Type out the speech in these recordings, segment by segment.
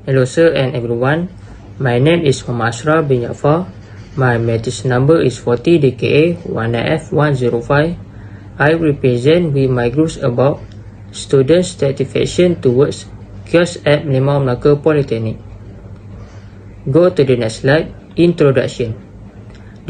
Hello sir and everyone, my name is Muhammad Ashraf bin Jafar. My matrix number is 40 DKA 1F105. I represent with my groups about student satisfaction towards Kiosk at Merlimau Melaka Politeknik. Go to the next slide, Introduction.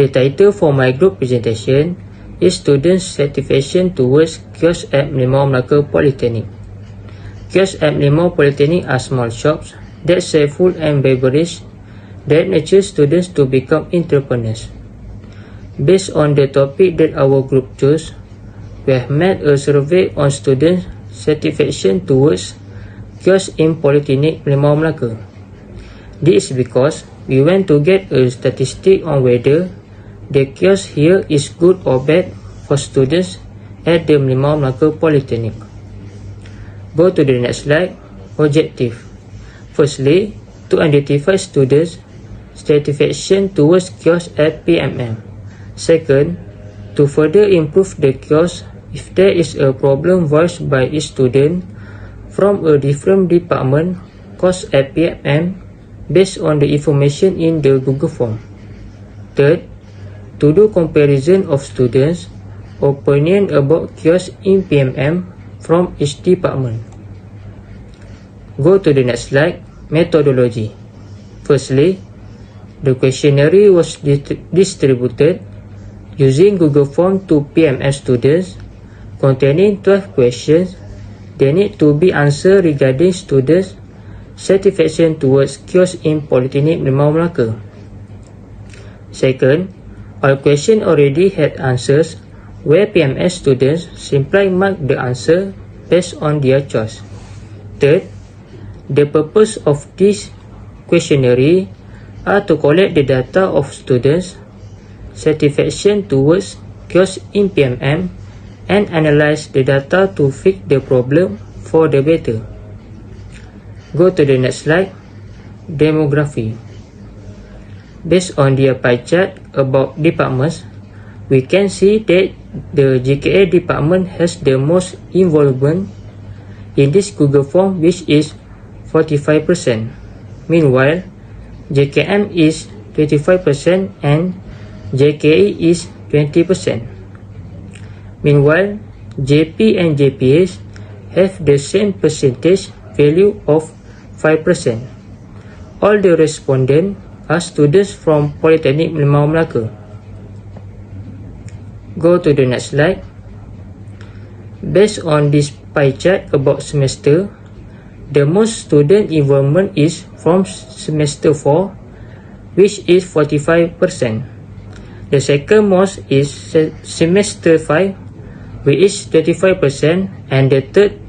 The title for my group presentation is Student Satisfaction towards Kiosk at Merlimau Melaka Politeknik. Kiosks at Merlimau Polytechnic are small shops that sell food and beverage that nurture students to become entrepreneurs. Based on the topic that our group chose, we have made a survey on student satisfaction towards kiosks in Politeknik Merlimau Melaka. This is because we want to get a statistic on whether the kiosk here is good or bad for students at the Merlimau Melaka Polytechnic. Go to the next slide, Objective. Firstly, to identify students' satisfaction towards kiosk at PMM. Second, to further improve the kiosk if there is a problem voiced by each student from a different department caused at PMM based on the information in the Google form. Third, to do comparison of students' opinion about kiosk in PMM from each department. Go to the next slide, Methodology. Firstly, the questionnaire was distributed using Google Form to PMM students containing 12 questions that need to be answered regarding students' satisfaction towards kiosk in Politeknik Merlimau Melaka. Second, all questions already had answers where PMM students simply mark the answer based on their choice. Third, the purpose of this questionnaire are to collect the data of students' satisfaction towards kiosk in PMM and analyze the data to fix the problem for the better. Go to the next slide, Demography. Based on their pie chart about departments, we can see that the GKA department has the most involvement in this Google form, which is 45%. Meanwhile, JKM is 25% and JKE is 20%. Meanwhile, JP and JPS have the same percentage value of 5%. All the respondents are students from Politeknik Merlimau Melaka. Go to the next slide. Based on this pie chart about semester, the most student involvement is from semester 4, which is 45%. The second most is semester 5, which is 25%, and the third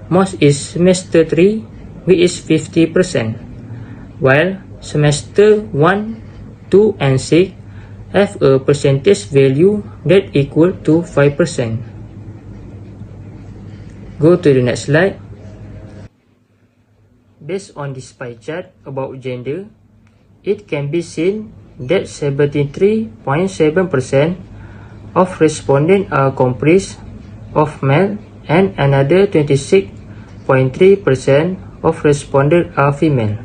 most is semester 3, which is 50%, while semester 1, 2, and 6 have a percentage value that equal to 5%. Go to the next slide. Based on this pie chart about gender, it can be seen that 73.7% of respondents are comprised of male and another 26.3% of respondents are female.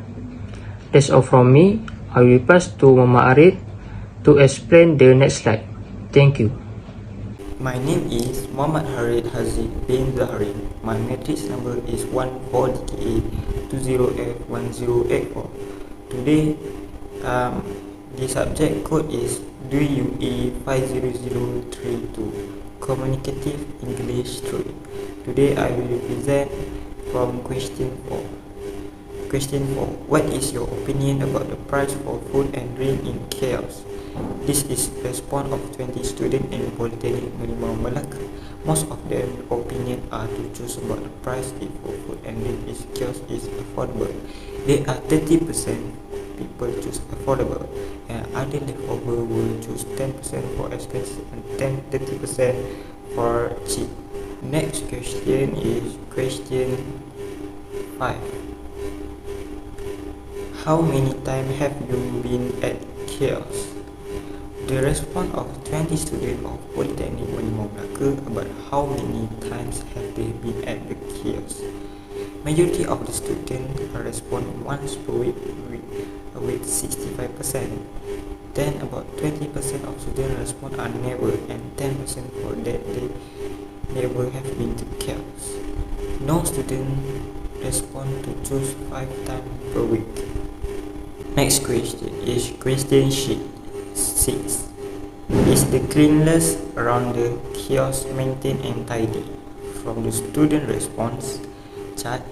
That's all from me. I will pass to Mama Arif to explain the next slide. Thank you. My name is Muhammad Harid Haziq bin Zahri. My matrix number is 14DKA20F1084. Today, the subject code is DUE 50032, Communicative English 3. Today, I will present from question 4. Question 4. What is your opinion about the price for food and drink in kiosks? This is the response of 20 students in Politeknik Merlimau Melaka. Most of their opinion are to choose about the price if for food and drink is kiosk is affordable. There are 30% people choose affordable, and other leftover will choose 10% for expensive and 30% for cheap. Next question is question 5. How many times have you been at kiosk? The response of 20 students of Politeknik Merlimau Melaka about how many times have they been at the kiosk. Majority of the students respond once per week with 65%. Then about 20% of students respond are never, and 10% for that they never have been to Kiosk. No student respond to choose 5 times per week. Next question is question sheet 6. Is the cleanliness around the kiosk maintained and tidy? From the student response chart,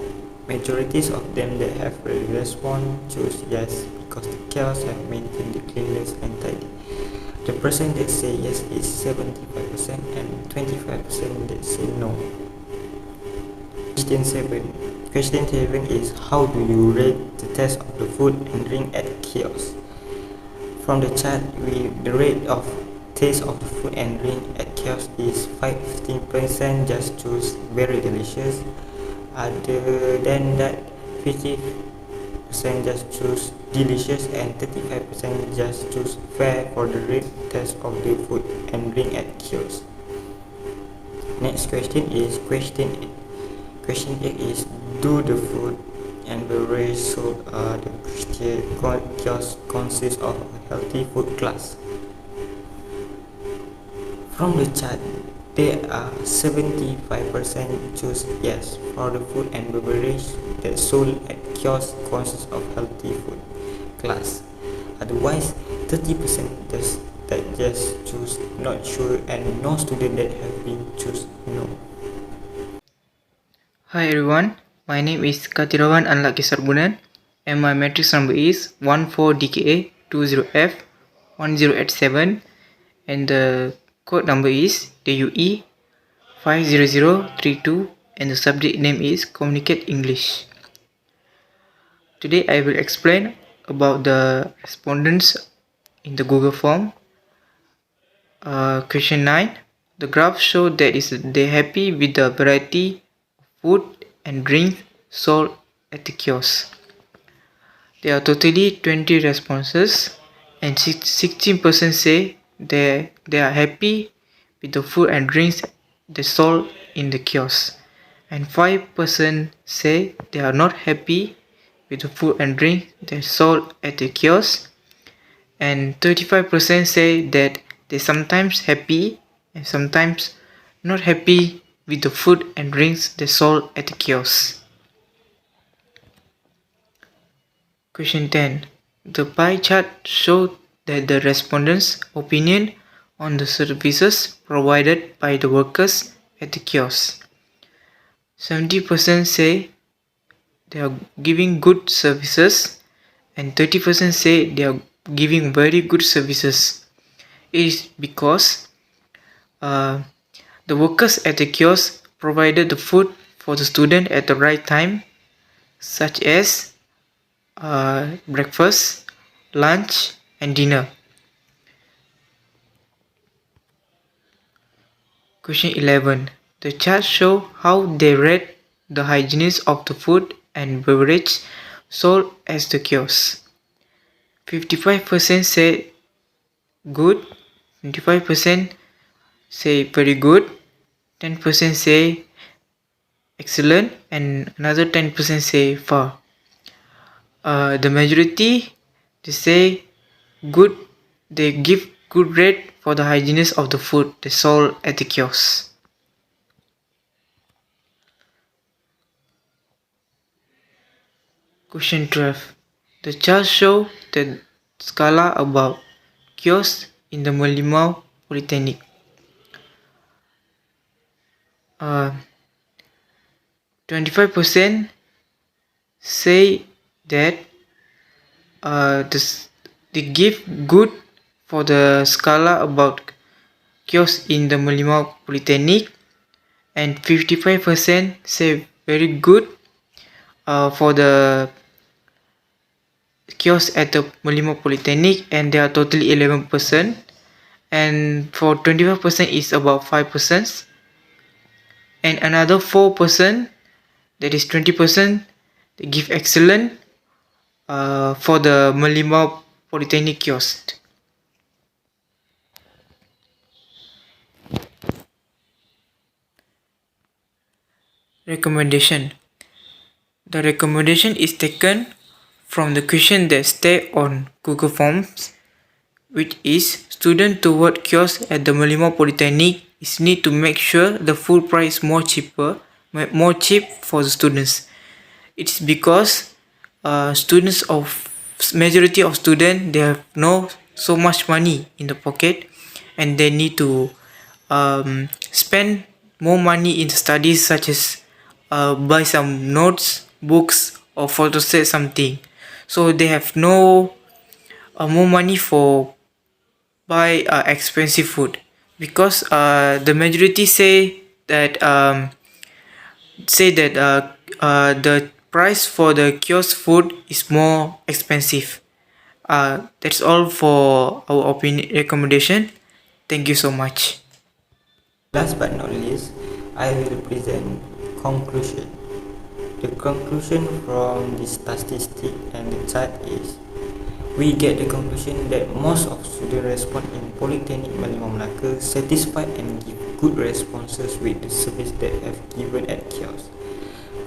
majorities of them that have responded choose yes because the kiosks have maintained the cleanliness and tidy. The percent that say yes is 75% and 25% that say no. Question 7. Question 7 is how do you rate the taste of the food and drink at kiosk? From the chart, the rate of taste of the food and drink at kiosk is 15% just choose very delicious. Other than that, 50% just choose delicious and 35% just choose fair for the rate taste of the food and drink at kiosk. Next question is question 8. Question 8 is do the food and beverage sold at the kiosk consist of a healthy food class? From the chart, there are 75% choose yes for the food and beverage that sold at kiosk consist of healthy food class. Otherwise, 30% just choose not sure and no student that have been choose no. Hi everyone, my name is Katirawan Anlaki Sarbunan and my matrix number is 14DKA20F1087 and the code number is DUE 50032 and the subject name is Communicate English. Today I will explain about the respondents in the Google form. Question 9. The graph shows that they're happy with the variety food and drink sold at the kiosk. There are totally 20 responses and 16% say they are happy with the food and drinks they sold in the kiosk, and 5% say they are not happy with the food and drink they sold at the kiosk, and 35% say that they sometimes happy and sometimes not happy with the food and drinks they sold at the kiosk. Question 10. The pie chart shows that the respondents' opinion on the services provided by the workers at the kiosk. 70% say they are giving good services and 30% say they are giving very good services. It is because the workers at the kiosk provided the food for the student at the right time, such as breakfast, lunch, and dinner. Question 11. The chart shows how they rate the hygienist of the food and beverage sold at the kiosk. 55% say good, 25% say very good, 10% say excellent, and another 10% say far. The majority they say good. They give good rate for the hygienist of the food they sold at the kiosk. Question 12. The chart shows the scala about kiosk in the Merlimau Politeknik. 25% say that they give good for the scala about kiosk in the Merlimau Politeknik, and 55% say very good for the kiosk at the Merlimau Politeknik, and there are totally 11%, and for 25% is about 5%, and another 4%, that is 20%, they give excellent for the Merlimau Politeknik kiosk. Recommendation. The recommendation is taken from the question that stay on Google Forms, which is student toward kiosk at the Merlimau Politeknik is need to make sure the food price more cheap for the students. It's because students of majority of students they have no so much money in the pocket and they need to spend more money in studies such as buy some notes, books or photostat something. So they have no more money for buy expensive food because the majority say that the price for the kiosk food is more expensive. That's all for our opinion recommendation. Thank you so much. Last but not least, I will present conclusion. The conclusion from the statistic and the chart is we get the conclusion that most of students respond in Politeknik Merlimau Melaka satisfied and give good responses with the service that have given at kiosk.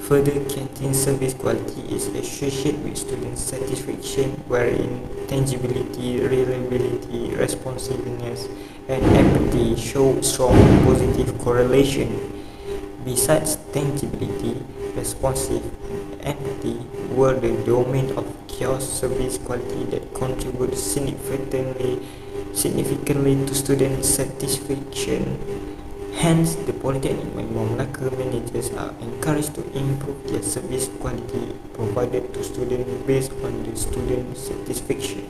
Further, canteen service quality is associated with student satisfaction, wherein tangibility, reliability, responsiveness, and empathy show strong positive correlation. Besides tangibility, responsive, and empathy were the domain of kiosk service quality that contribute significantly to student satisfaction. Hence, the Politeknik Melaka managers are encouraged to improve their service quality provided to students based on the student satisfaction.